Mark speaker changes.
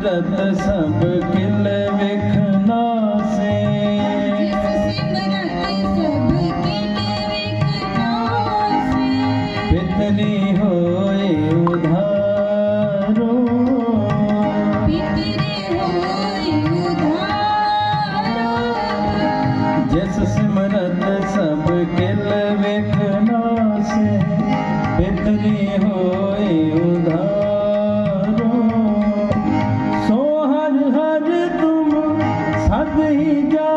Speaker 1: सिमरत सब किल विखना से। पितरी होए उधारो, जिस सिमरत सब किल विखना से। पितरी होए उधारो, सो हर हर तुम सद ही जा